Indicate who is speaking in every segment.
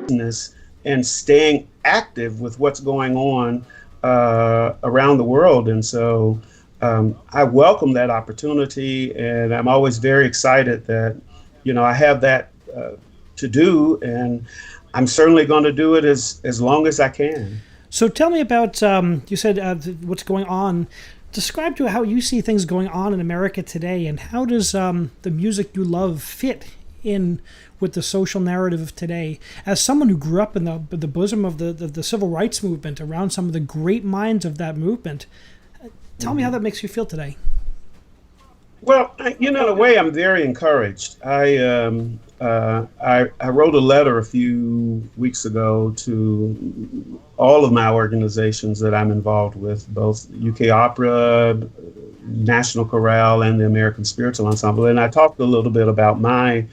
Speaker 1: business and staying active with what's going on around the world. And so I welcome that opportunity, and I'm always very excited that, I have that to do, and I'm certainly going to do it as long as I can.
Speaker 2: So tell me about, you said what's going on. Describe to how you see things going on in America today, and how does the music you love fit in with the social narrative of today? As someone who grew up in the bosom of the civil rights movement, around some of the great minds of that movement, tell me how that makes you feel today.
Speaker 1: Well, in a way, I'm very encouraged. I wrote a letter a few weeks ago to all of my organizations that I'm involved with, both UK Opera, National Chorale, and the American Spiritual Ensemble, and I talked a little bit about my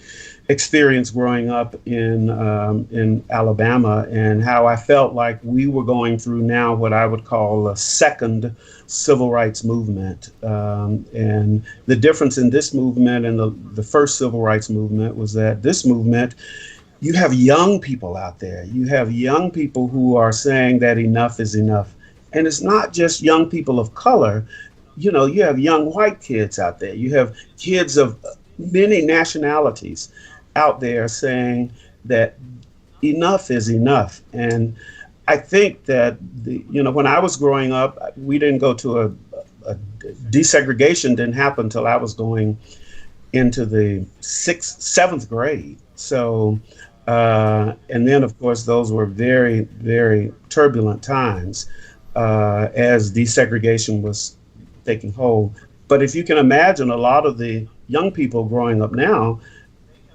Speaker 1: experience growing up in Alabama, and how I felt like we were going through now what I would call a second civil rights movement. And the difference in this movement and the first civil rights movement was that this movement, you have young people out there. You have young people who are saying that enough is enough. And it's not just young people of color. You have young white kids out there. You have kids of many nationalities out there saying that enough is enough. And I think that when I was growing up, we didn't go to a desegregation didn't happen until I was going into the seventh grade. So, and then of course those were very, very turbulent times as desegregation was taking hold. But if you can imagine, a lot of the young people growing up now,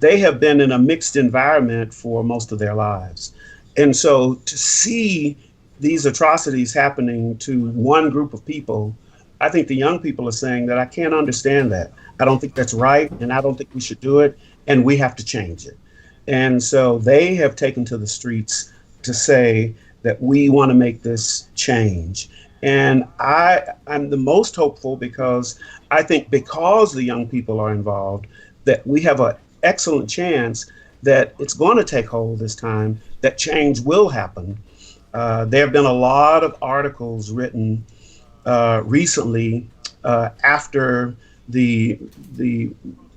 Speaker 1: they have been in a mixed environment for most of their lives. And so to see these atrocities happening to one group of people, I think the young people are saying that I can't understand that. I don't think that's right, and I don't think we should do it, and we have to change it. And so they have taken to the streets to say that we want to make this change. And I'm the most hopeful, because I think because the young people are involved, that we have an excellent chance that it's going to take hold this time, that change will happen. There have been a lot of articles written recently after the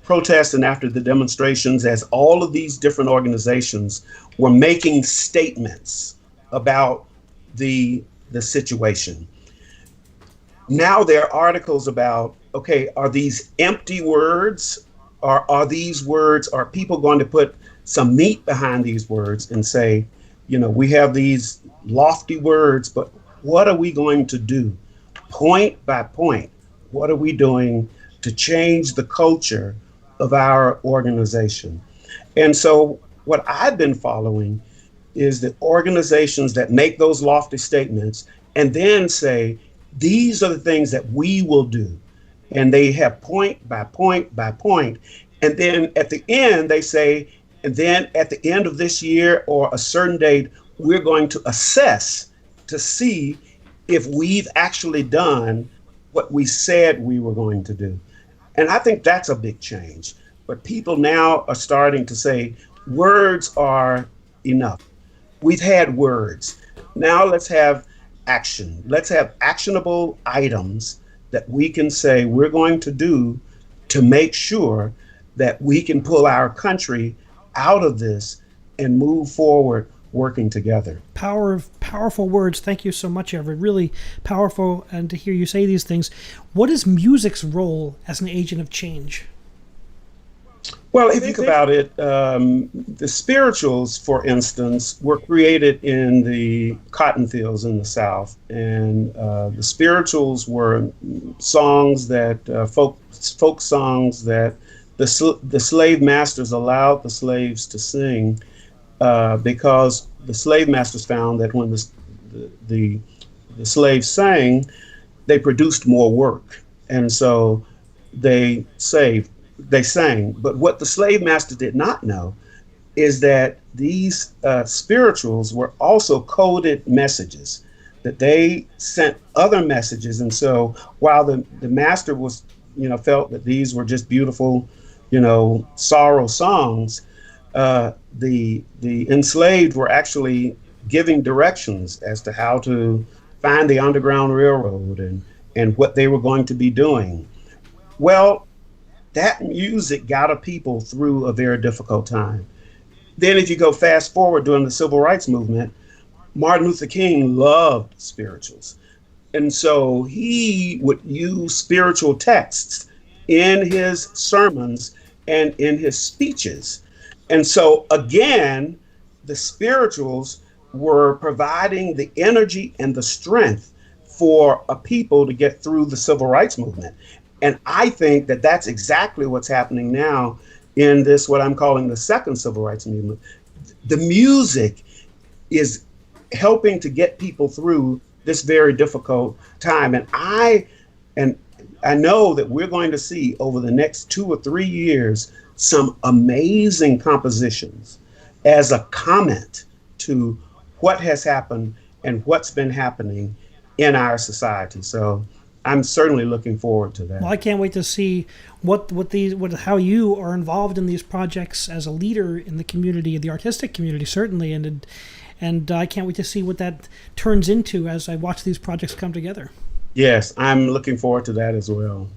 Speaker 1: protests and after the demonstrations, as all of these different organizations were making statements about the situation. Now there are articles about, okay, are these empty words? Or are people going to put some meat behind these words and say, we have these lofty words, but what are we going to do? Point by point, what are we doing to change the culture of our organization? And so what I've been following is the organizations that make those lofty statements and then say, these are the things that we will do. And they have point by point by point. And then at the end, they say, and then at the end of this year or a certain date, we're going to assess to see if we've actually done what we said we were going to do. And I think that's a big change. But people now are starting to say, words are enough. We've had words. Now let's have action. Let's have actionable items that we can say we're going to do to make sure that we can pull our country out of this and move forward working together.
Speaker 2: Powerful words. Thank you so much, Everett. Really powerful, and to hear you say these things. What is music's role as an agent of change?
Speaker 1: Well, if you think about it, the spirituals, for instance, were created in the cotton fields in the South. And the spirituals were songs that, folk songs that the slave masters allowed the slaves to sing, because the slave masters found that when the slaves sang, they produced more work. And so they sang. But what the slave master did not know is that these spirituals were also coded messages, that they sent other messages. And so while the master was, felt that these were just beautiful, sorrow songs, The enslaved were actually giving directions as to how to find the Underground Railroad and what they were going to be doing. Well, that music got a people through a very difficult time. Then, if you go fast forward during the Civil Rights Movement, Martin Luther King loved spirituals. And so he would use spiritual texts in his sermons and in his speeches. And so, again, the spirituals were providing the energy and the strength for a people to get through the civil rights movement. And I think that that's exactly what's happening now in this, what I'm calling the second civil rights movement. The music is helping to get people through this very difficult time. And I know that we're going to see over the next 2 or 3 years some amazing compositions as a comment to what has happened and what's been happening in our society. So I'm certainly looking forward to that.
Speaker 2: Well, I can't wait to see how you are involved in these projects as a leader in the community, the artistic community, certainly, and I can't wait to see what that turns into as I watch these projects come together.
Speaker 1: Yes, I'm looking forward to that as well.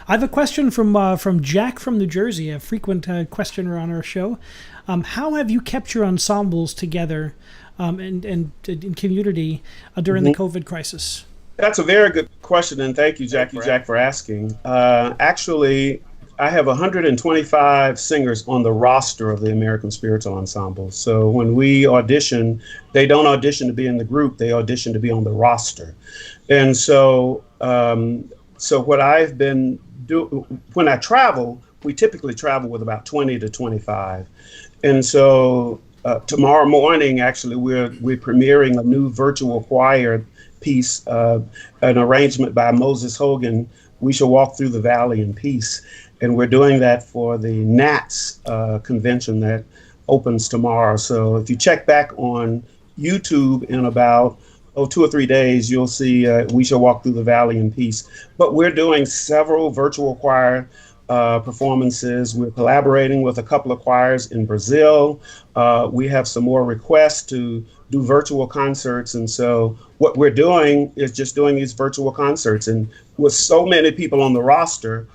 Speaker 2: I have a question from Jack from New Jersey, a frequent questioner on our show. How have you kept your ensembles together and in community during the COVID crisis?
Speaker 1: That's a very good question, and thank you, Jack, for asking. Actually, I have 125 singers on the roster of the American Spiritual Ensemble. So when we audition, they don't audition to be in the group; they audition to be on the roster. And so, what I've been doing when I travel, we typically travel with about 20 to 25. And so tomorrow morning, actually, we're premiering a new virtual choir piece, an arrangement by Moses Hogan, We Shall Walk Through the Valley in Peace. And we're doing that for the NATS convention that opens tomorrow. So if you check back on YouTube in about 2 or 3 days, you'll see We Shall Walk Through the Valley in Peace. But we're doing several virtual choir performances. We're collaborating with a couple of choirs in Brazil. We have some more requests to do virtual concerts. And so what we're doing is just doing these virtual concerts. And with so many people on the roster,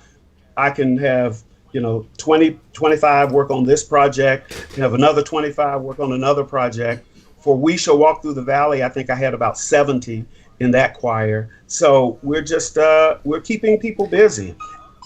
Speaker 1: I can have 20, 25 work on this project, have another 25 work on another project. For We Shall Walk Through the Valley, I think I had about 70 in that choir. So we're just, we're keeping people busy.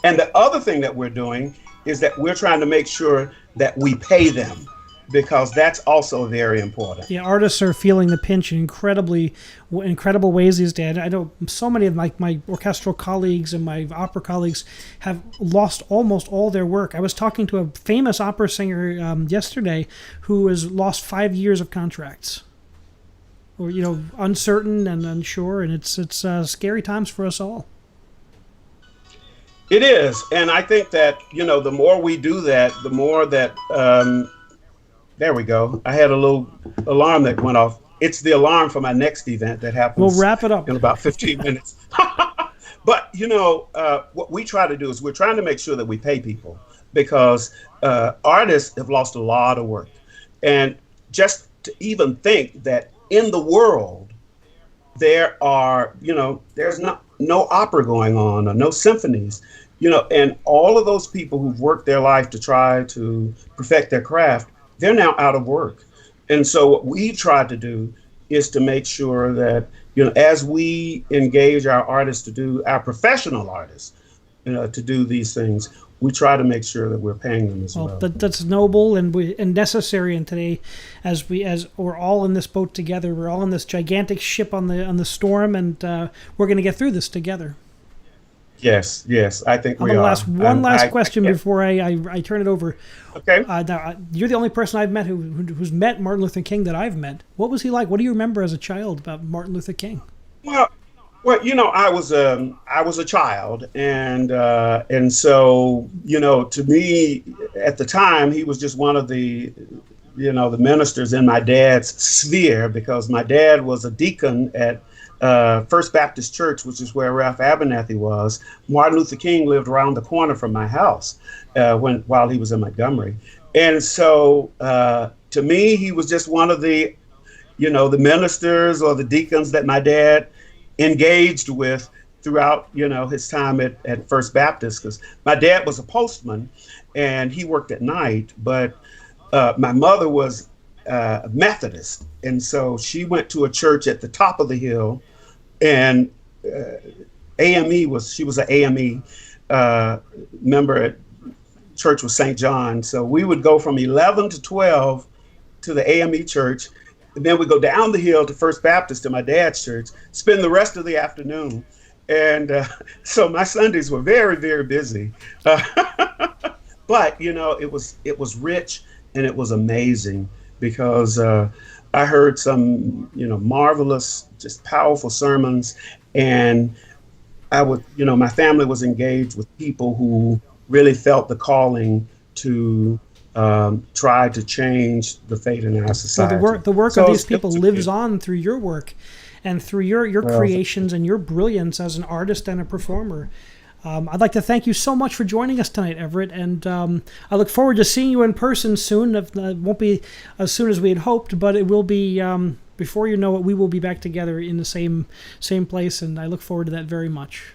Speaker 1: And the other thing that we're doing is that we're trying to make sure that we pay them, because that's also very important.
Speaker 2: Yeah, artists are feeling the pinch in incredible ways these days. I know so many of my orchestral colleagues and my opera colleagues have lost almost all their work. I was talking to a famous opera singer yesterday who has lost 5 years of contracts, or uncertain and unsure, and it's scary times for us all.
Speaker 1: It is, and I think that the more we do that, the more that there we go. I had a little alarm that went off. It's the alarm for my next event that happens.
Speaker 2: We'll wrap it up
Speaker 1: in about 15 minutes. But what we try to do is we're trying to make sure that we pay people, because artists have lost a lot of work, and just to even think that in the world there are there's no opera going on or no symphonies, and all of those people who've worked their life to try to perfect their craft, they're now out of work. And so what we tried to do is to make sure that, as we engage our artists to do, our professional artists, to do these things, we try to make sure that we're paying them as well.
Speaker 2: That's noble and necessary. And today, as we're all in this boat together, we're all in this gigantic ship on the storm, and we're going to get through this together.
Speaker 1: Yes, I think we are.
Speaker 2: One last question before I turn it over.
Speaker 1: Okay.
Speaker 2: Now, you're the only person I've met who's met Martin Luther King that I've met. What was he like? What do you remember as a child about Martin Luther King?
Speaker 1: Well, I was a child, and so to me at the time he was just one of the the ministers in my dad's sphere, because my dad was a deacon at First Baptist Church, which is where Ralph Abernathy was. Martin Luther King lived around the corner from my house while he was in Montgomery. And so to me, he was just one of the, the ministers or the deacons that my dad engaged with throughout, his time at First Baptist, because my dad was a postman and he worked at night, but my mother was a Methodist. And so she went to a church at the top of the hill, and she was an AME member at church with St. John. So we would go from 11 to 12 to the AME church. And then we go down the hill to First Baptist to my dad's church, spend the rest of the afternoon. And so my Sundays were very, very busy. But, it was rich and it was amazing because I heard some, marvelous, just powerful sermons. And my family was engaged with people who really felt the calling to try to change the fate in our society.
Speaker 2: Well, the work of these people lives on through your work and through your creations and your brilliance as an artist and a performer. I'd like to thank you so much for joining us tonight, Everett, and I look forward to seeing you in person soon. It won't be as soon as we had hoped, but it will be, before you know it, we will be back together in the same place, and I look forward to that very much.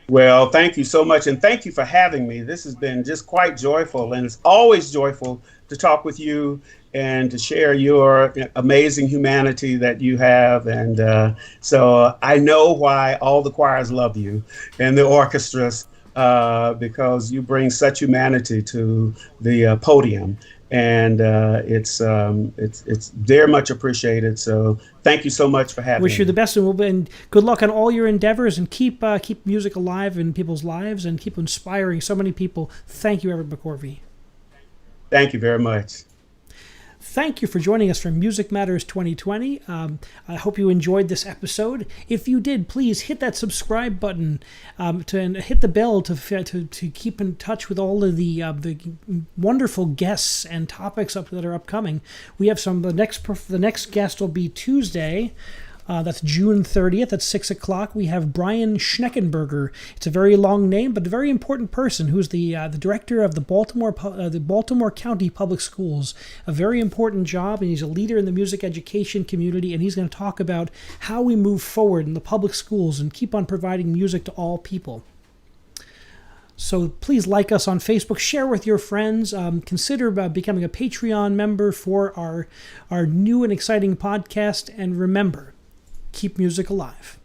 Speaker 1: Well, thank you so much, and thank you for having me. This has been just quite joyful, and it's always joyful to talk with you and to share your amazing humanity that you have. And so I know why all the choirs love you and the orchestras, because you bring such humanity to the podium. And it's very much appreciated. So thank you so much for having me.
Speaker 2: Wish you the best, and good luck on all your endeavors, and keep music alive in people's lives and keep inspiring so many people. Thank you, Everett McCorvey.
Speaker 1: Thank you very much.
Speaker 2: Thank you for joining us for Music Matters 2020. I hope you enjoyed this episode. If you did, please hit that subscribe button and hit the bell to keep in touch with all of the wonderful guests and topics that are upcoming. We have the next guest will be Tuesday. That's June 30th at 6 o'clock. We have Brian Schneckenberger. It's a very long name, but a very important person, who's the director of the Baltimore County Public Schools. A very important job, and he's a leader in the music education community, and he's going to talk about how we move forward in the public schools and keep on providing music to all people. So please like us on Facebook, share with your friends, consider becoming a Patreon member for our new and exciting podcast, and remember, keep music alive.